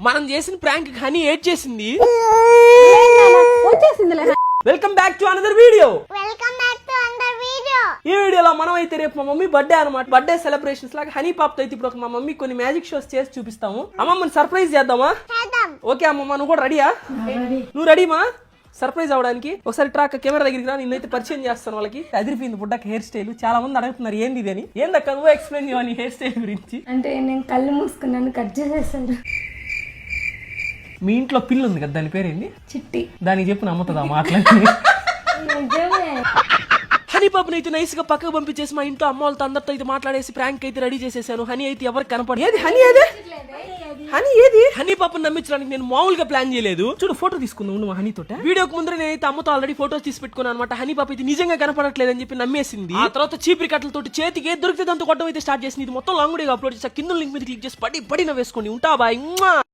మనం చేసిన prank honey ఏడ్ చేసింది. Welcome back to another video. ఈ వీడియోలో మనం అయితే రేపు మా మమ్మీ బర్త్డే అనమాట. బర్త్డే సెలబ్రేషన్స్ లాగా హనీ పాప్ తో అయితే ఇప్పుడు మా మమ్మీ కొన్ని మ్యాజిక్ షోస్ చేసి చూపిస్తాము. అమ్మమ్మని సర్ప్రైజ్ చేద్దామా? ఓకే అమ్మమ్మ, నువ్వు కూడా రెడీయా? నువ్వు రెడీమా సర్ప్రైజ్ అవడానికి? ఒకసారి ట్రాక్ కెమెరా దగ్గరికి రా, నిన్నైతే పరిచయం చేస్తాను వాళ్ళకి. అదిరిపోయింది బుడ్డకి హెయిర్ స్టైల్. చాలా మంది అడుగుతున్నారు ఏంది ఇది అని. ఏందక్క నువ్వు ఎక్స్ప్లెయిన్ చేయని హెయిర్ స్టైల్ గురించి? అంటే నేను కళ్ళు మూసుకున్నాను, కట్ చేసేసాను. మీ ఇంట్లో పిల్లు ఉంది కదా, దాని పేరేంది? చిట్టి. దానికి చెప్పు నమ్ముతుందా మాట్లాడి? హనీ పాపని అయితే నైస్ గా పక్కకు పంపించేసి మా ఇంట్లో అమ్మ వాళ్ళతో అందరితో అయితే మాట్లాడేసి ప్రాంక్ అయితే రెడీ చేసేసాను. హనీ అయితే ఎవరికి కనపడదు. ఏది హనీ? ఏది హనీ? ఏది హనీ పాపని నమ్మించడానికి నేను మామూలుగా ప్లాన్ చేయలేదు. చూడు ఫోటో తీసుకుందాం నువ్వు హనీ తోట. వీడియోకి ముందర నేనైతే అమ్మతో ఆల్రెడీ ఫోటోస్ తీసి పెట్టుకున్నాను అనమాట. హనీ పాప అయితే నిజంగా కనపడట్లేదని చెప్పి నమ్మేసింది. ఆ తర్వాత చీపిరి కట్టలతో చేతికి ఏది దొరికితే దాంతో కొట్టడం అయితే స్టార్ట్ చేసింది. ఇది మొత్తం లాంగ్ వీడియోగా అప్లోడ్ చేసా. కింద లింక్ మీద క్లిక్ చేసి పడి నవ్వేసుకోండి. ఉంటా బాయ్.